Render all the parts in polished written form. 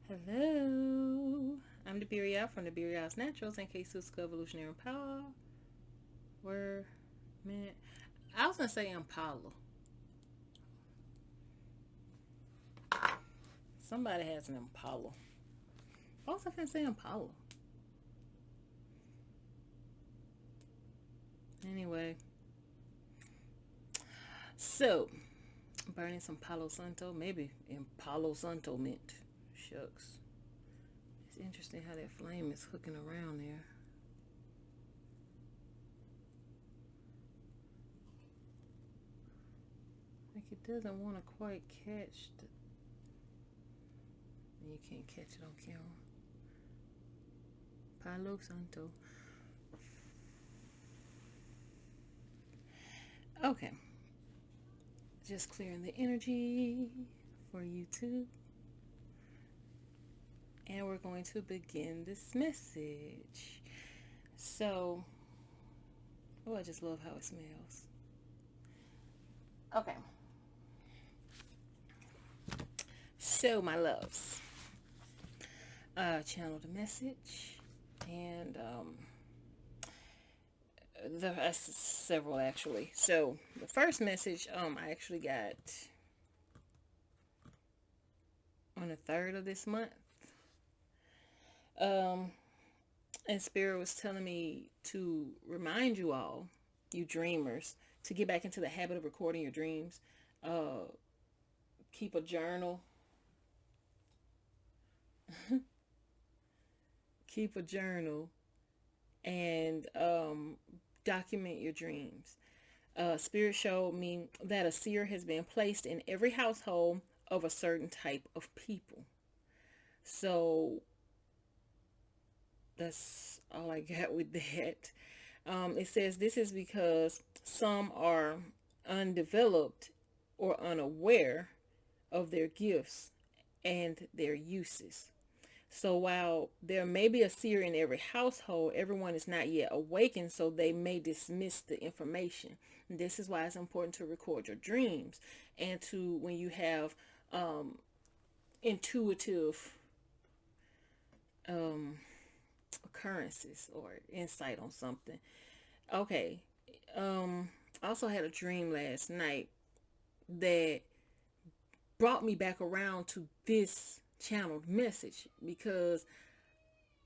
Hello, I'm the Burial from the Burial's Naturals and K-Suska Evolutionary Power. Where, man, I was gonna say Impala. Somebody has an Impala. What was I gonna say Impala? Anyway, so burning some Palo Santo, maybe in Palo Santo mint. Shucks. It's interesting how that flame is hooking around there. Like it doesn't want to quite catch the. You can't catch it on camera. Palo Santo. Okay, just clearing the energy for you too. And we're going to begin this message. So, oh, I just love how it smells. Okay, so my loves, channel the message, and several actually. So the first message, I actually got on the 3rd of this month. Um, and Spirit was telling me to remind you all, you dreamers, to get back into the habit of recording your dreams. Uh, keep a journal. Keep a journal and document your dreams. Spirit showed me that a seer has been placed in every household of a certain type of people. So that's all I got with that. It says this is because some are undeveloped or unaware of their gifts and their uses. So while there may be a seer in every household, everyone is not yet awakened, so they may dismiss the information. And this is why it's important to record your dreams and to, when you have intuitive um, occurrences or insight on something. Okay. I also had a dream last night that brought me back around to this channeled message because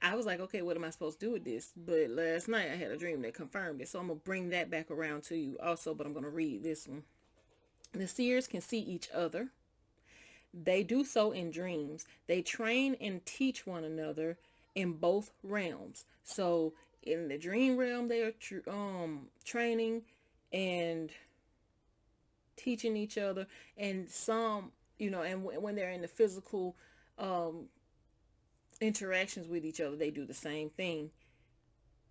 I was like, okay, what am I supposed to do with this? But last night I had a dream that confirmed it. So I'm going to bring that back around to you also, but I'm going to read this one. The seers can see each other. They do so in dreams. They train and teach one another in both realms. So in the dream realm, they are training and teaching each other, and some, and when they're in the physical um, interactions with each other, they do the same thing.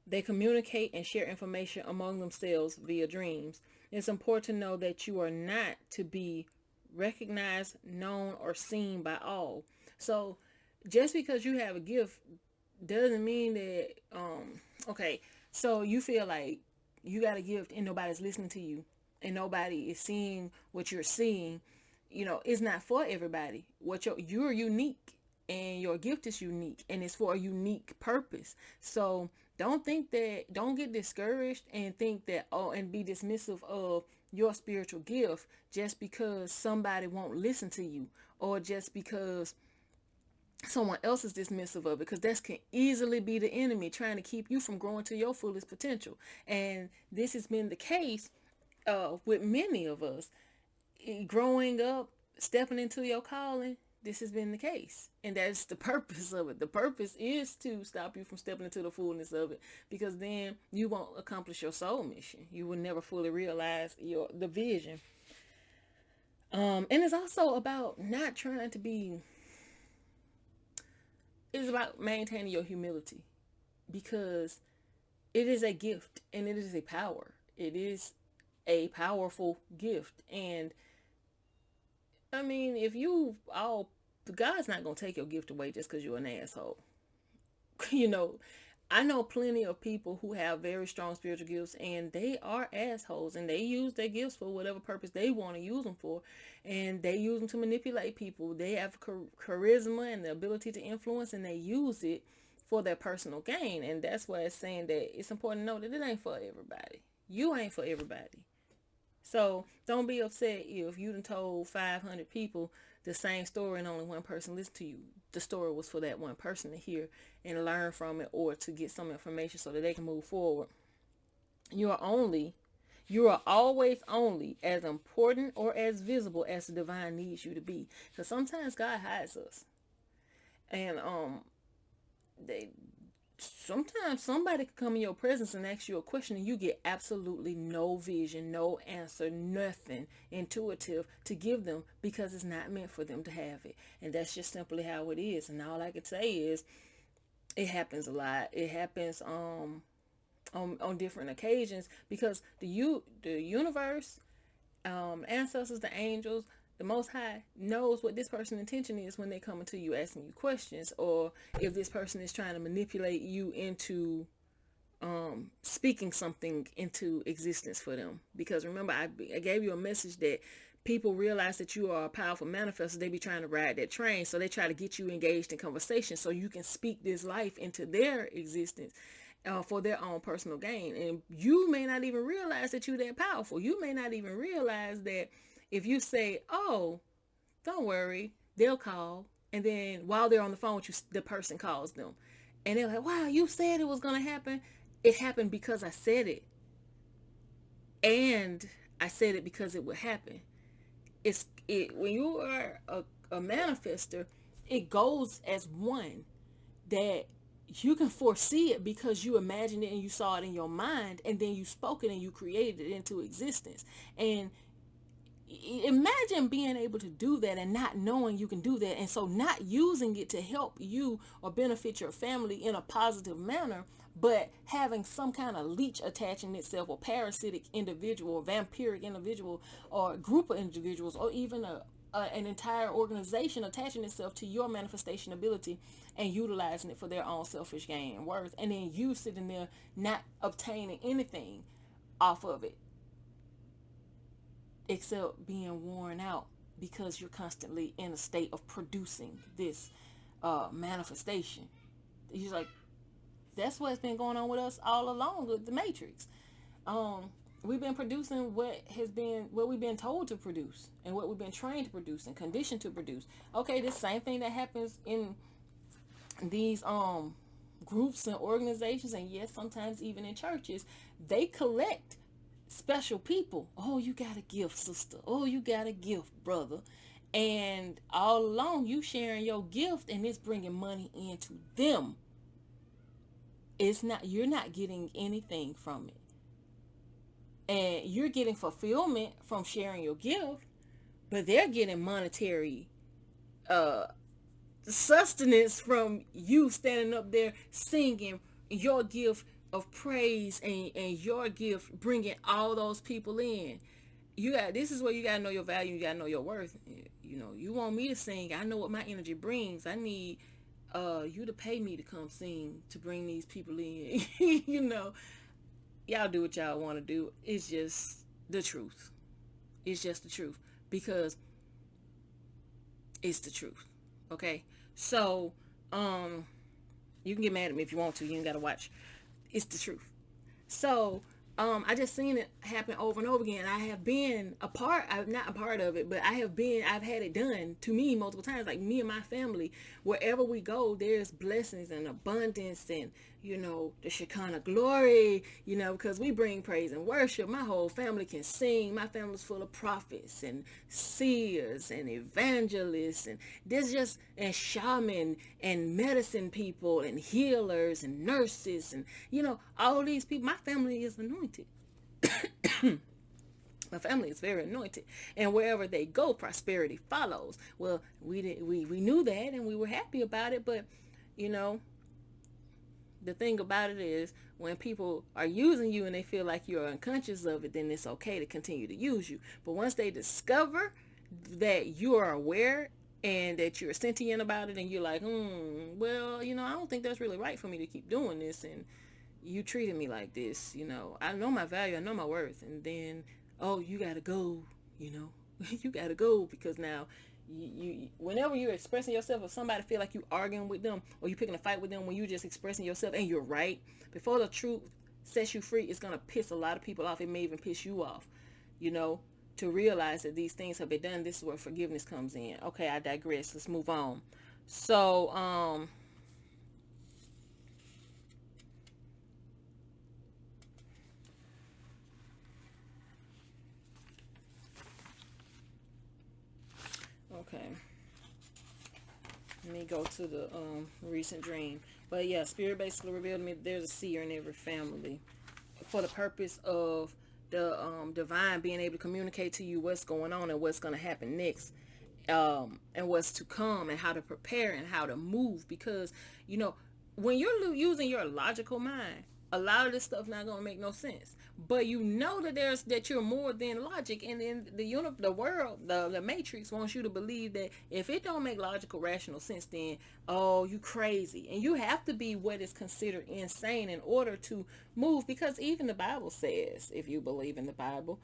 They communicate and share information among themselves via dreams. It's important to know that you are not to be recognized, known, or seen by all. So just because you have a gift doesn't mean that okay, so you feel like you got a gift and nobody's listening to you and nobody is seeing what you're seeing. It's not for everybody. You're unique, and your gift is unique, and it's for a unique purpose. So don't get discouraged and think that, and be dismissive of your spiritual gift just because somebody won't listen to you, or just because someone else is dismissive of it, because that can easily be the enemy trying to keep you from growing to your fullest potential. And this has been the case with many of us. Growing up, stepping into your calling, this has been the case. And that's the purpose of it. The purpose is to stop you from stepping into the fullness of it, because then you won't accomplish your soul mission. You will never fully realize the vision. And it's also about not trying to be, it's about maintaining your humility, because it is a gift and it is a power. It is a powerful gift. And I mean, if you all, God's not gonna take your gift away just because you're an asshole. you know, I know plenty of people who have very strong spiritual gifts and they are assholes and they use their gifts for whatever purpose they want to use them for, and they use them to manipulate people. They have charisma and the ability to influence, and they use it for their personal gain. And that's why it's saying that it's important to know that it ain't for everybody. You ain't for everybody. So don't be upset if you done told 500 people the same story and only one person listened to you. The story was for that one person to hear and learn from it, or to get some information so that they can move forward. You are only, you are always only as important or as visible as the divine needs you to be. Because sometimes God hides us, and they sometimes somebody can come in your presence and ask you a question and you get absolutely no vision, no answer, nothing intuitive to give them, because it's not meant for them to have it. And that's just simply how it is. And all I can say is it happens a lot. It happens on different occasions, because the universe, ancestors, the angels, the Most High knows what this person's intention is when they come to you asking you questions, or if this person is trying to manipulate you into speaking something into existence for them. Because remember, I gave you a message that people realize that you are a powerful manifestor. They be trying to ride that train, so they try to get you engaged in conversation so you can speak this life into their existence. For their own personal gain. And you may not even realize that you're that powerful. You may not even realize that if you say, oh, don't worry, they'll call. And then while they're on the phone with you, the person calls them. And they're like, wow, you said it was going to happen. It happened because I said it. And I said it because it would happen. When you are a manifester, it goes as one, that you can foresee it because you imagined it and you saw it in your mind, and then you spoke it and you created it into existence. And imagine being able to do that and not knowing you can do that, and so not using it to help you or benefit your family in a positive manner, but having some kind of leech attaching itself, or parasitic individual, or vampiric individual, or group of individuals, or even an entire organization attaching itself to your manifestation ability and utilizing it for their own selfish gain and worth, and then you sitting there not obtaining anything off of it except being worn out, because you're constantly in a state of producing this manifestation. He's like, that's what's been going on with us all along with the Matrix. We've been producing what we've been told to produce, and what we've been trained to produce and conditioned to produce. Okay, this same thing that happens in these groups and organizations, and yes, sometimes even in churches, they collect special people. Oh, you got a gift, sister. Oh, you got a gift, brother. And all along you sharing your gift, and it's bringing money into them. You're not getting anything from it, and you're getting fulfillment from sharing your gift, but they're getting monetary sustenance from you standing up there singing your gift of praise, and your gift bringing all those people in. This is where you gotta know your value. You gotta know your worth. You want me to sing, I know what my energy brings. I need you to pay me to come sing, to bring these people in. Y'all do what y'all want to do. It's just the truth. It's just the truth, because it's the truth. Okay, so you can get mad at me if you want to. You ain't gotta watch. It's the truth. So I just seen it happen over and over again. I have been not a part of it, but I've had it done to me multiple times. Like me and my family, wherever we go, there's blessings and abundance, and the Shekinah glory, because we bring praise and worship. My whole family can sing. My family's full of prophets and seers and evangelists, and shaman and medicine people and healers and nurses, and all these people. My family is anointed. My family is very anointed, and wherever they go, prosperity follows. Well, we knew that, and we were happy about it, but the thing about it is, when people are using you and they feel like you're unconscious of it, then it's okay to continue to use you. But once they discover that you are aware and that you're sentient about it, and you're like, well, I don't think that's really right for me to keep doing this, and you treated me like this, I know my value, I know my worth, and then, oh, you gotta go, you know, you gotta go, because now whenever you're expressing yourself, or somebody feel like you arguing with them, or you picking a fight with them, when you're just expressing yourself and you're right, before the truth sets you free, it's gonna piss a lot of people off. It may even piss you off, you know, to realize that these things have been done. This is where forgiveness comes in. Okay, I digress. Let's move on. So, okay, let me go to the recent dream. But yeah, Spirit basically revealed to me that there's a seer in every family for the purpose of the divine being able to communicate to you what's going on and what's going to happen next, and what's to come, and how to prepare and how to move. Because when you're using your logical mind, a lot of this stuff not gonna make no sense. But that you're more than logic, and in the world, the matrix wants you to believe that if it don't make logical, rational sense, then oh, you crazy, and you have to be what is considered insane in order to move. Because even the Bible says, if you believe in the Bible,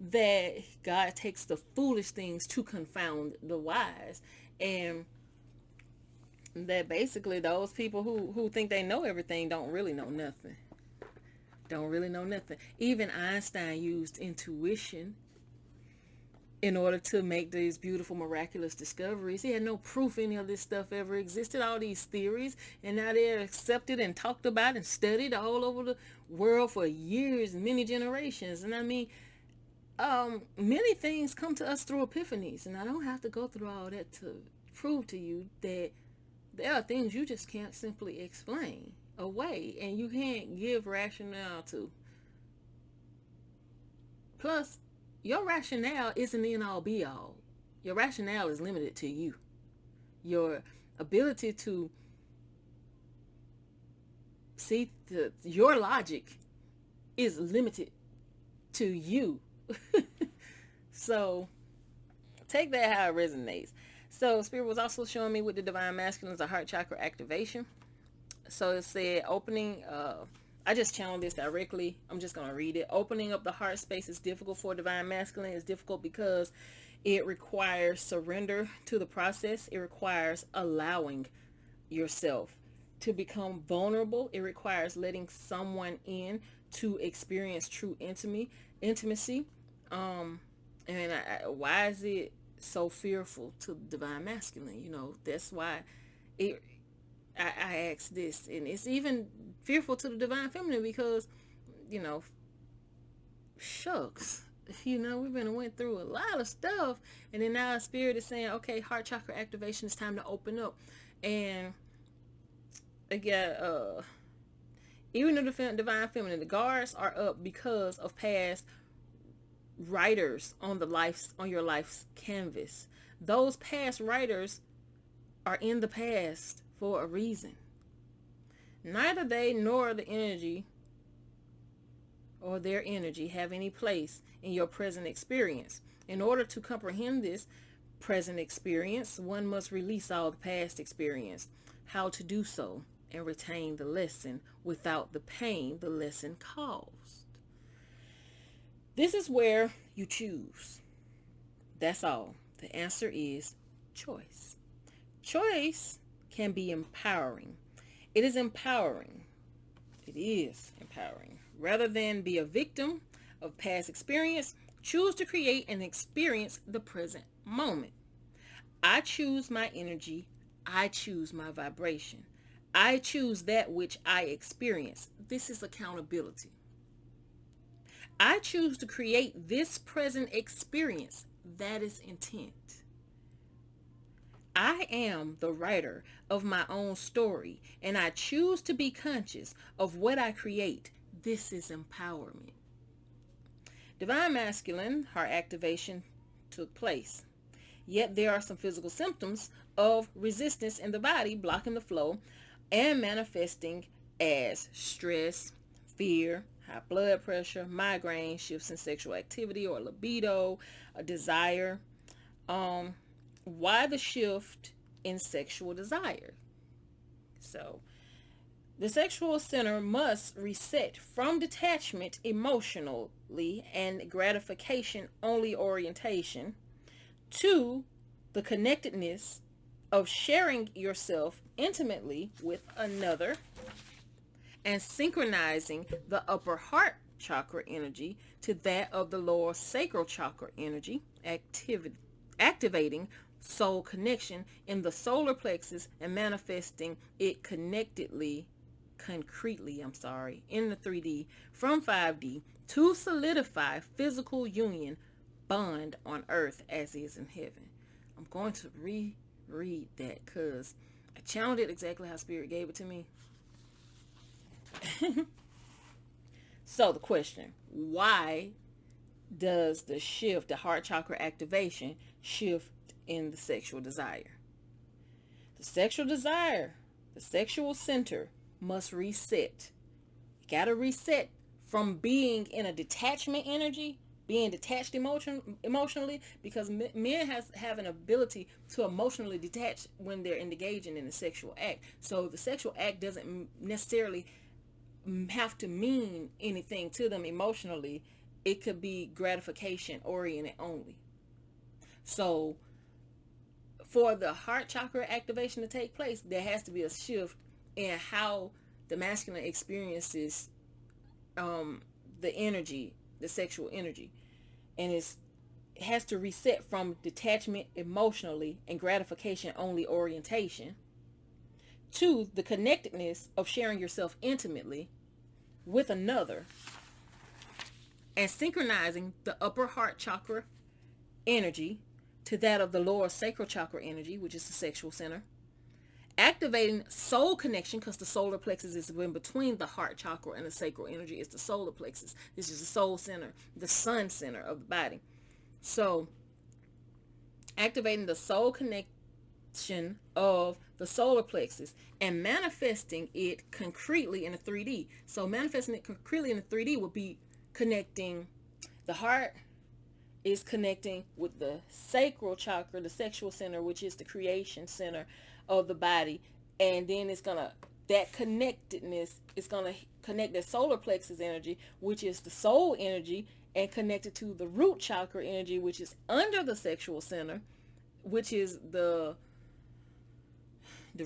that God takes the foolish things to confound the wise, and that basically those people who think they know everything don't really know nothing. Don't really know nothing. Even Einstein used intuition in order to make these beautiful, miraculous discoveries. He had no proof any of this stuff ever existed, all these theories, and now they're accepted and talked about and studied all over the world for years, many generations. And I mean, many things come to us through epiphanies, and I don't have to go through all that to prove to you that there are things you just can't simply explain away, and you can't give rationale to. Plus, your rationale isn't in all be all. Your rationale is limited to you. Your ability to see your logic is limited to you. So take that how it resonates. So Spirit was also showing me with the divine masculine is a heart chakra activation. So it said opening, I just channeled this directly. I'm just going to read it. Opening up the heart space is difficult for divine masculine. It's difficult because it requires surrender to the process. It requires allowing yourself to become vulnerable. It requires letting someone in to experience true intimacy. And why is it so fearful to divine masculine? That's why it I asked this, and it's even fearful to the divine feminine because, shucks, we've been went through a lot of stuff, and then now Spirit is saying, okay, heart chakra activation, is time to open up. And again, even the divine feminine, the guards are up because of past writers on your life's canvas. Those past writers are in the past for a reason. Neither they nor the energy or their energy have any place in your present experience. In order to comprehend this present experience, one must release all the past experience. How to do so and retain the lesson without the pain the lesson caused. This is where you choose. That's all. The answer is choice. Choice can be empowering. It is empowering. It is empowering. Rather than be a victim of past experience, choose to create and experience the present moment. I choose my energy. I choose my vibration. I choose that which I experience. This is accountability. I choose to create this present experience. That is intent. I am the writer of my own story, and I choose to be conscious of what I create. This is empowerment. Divine masculine heart activation took place. Yet there are some physical symptoms of resistance in the body, blocking the flow and manifesting as stress, fear, high blood pressure, migraine, shifts in sexual activity or libido, a desire. Why the shift in sexual desire? So, the sexual center must reset from detachment emotionally and gratification only orientation to the connectedness of sharing yourself intimately with another and synchronizing the upper heart chakra energy to that of the lower sacral chakra energy, activating soul connection in the solar plexus and manifesting it concretely, in the 3D from 5D to solidify physical union bond on earth as is in heaven. I'm going to reread that because I channeled it exactly how Spirit gave it to me. So the question, why does the heart chakra activation shift in the sexual desire? The sexual desire, the sexual center must reset. You gotta reset from being in a detachment energy, being detached emotionally, because men have an ability to emotionally detach when they're engaging in the sexual act. So the sexual act doesn't necessarily have to mean anything to them emotionally. It could be gratification oriented only. So for the heart chakra activation to take place, there has to be a shift in how the masculine experiences the energy, the sexual energy, and it has to reset from detachment emotionally and gratification only orientation to the connectedness of sharing yourself intimately with another and synchronizing the upper heart chakra energy to that of the lower sacral chakra energy, which is the sexual center, activating soul connection because the solar plexus is in between the heart chakra and the sacral energy. It's the solar plexus. This is the soul center, the sun center of the body. So activating the soul connection of the solar plexus and manifesting it concretely in a 3D. So manifesting it concretely in a 3D would be connecting the heart is connecting with the sacral chakra, the sexual center, which is the creation center of the body. And then that connectedness is gonna connect the solar plexus energy, which is the soul energy, and connect it to the root chakra energy, which is under the sexual center, which is the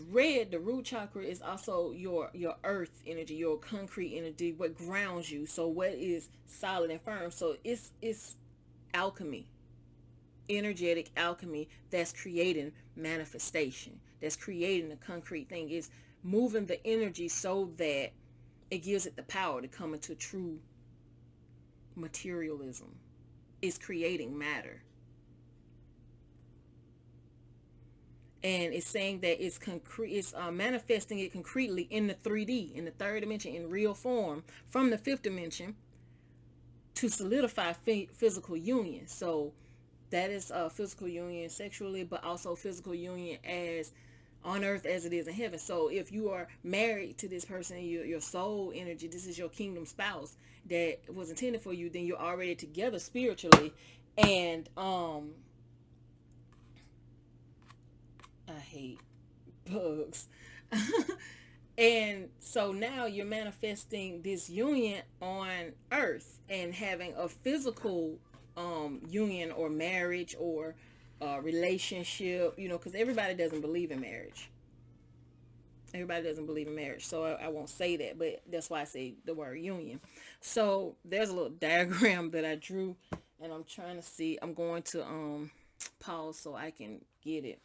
root chakra is also your earth energy, your concrete energy, what grounds you. So what is solid and firm. So it's alchemy, energetic alchemy, that's creating manifestation, that's creating a concrete thing, is moving the energy so that it gives it the power to come into true materialism. It's creating matter. And it's saying that it's concrete, it's manifesting it concretely in the 3D, in the third dimension, in real form, from the fifth dimension to solidify physical union. So that is physical union sexually, but also physical union as on earth as it is in heaven. So if you are married to this person, your soul energy, this is your kingdom spouse that was intended for you, then you're already together spiritually. And I hate bugs. And so now you're manifesting this union on earth and having a physical union or marriage or relationship, because everybody doesn't believe in marriage. Everybody doesn't believe in marriage. So I won't say that, but that's why I say the word union. So there's a little diagram that I drew, and I'm trying to see. I'm going to pause so I can get it.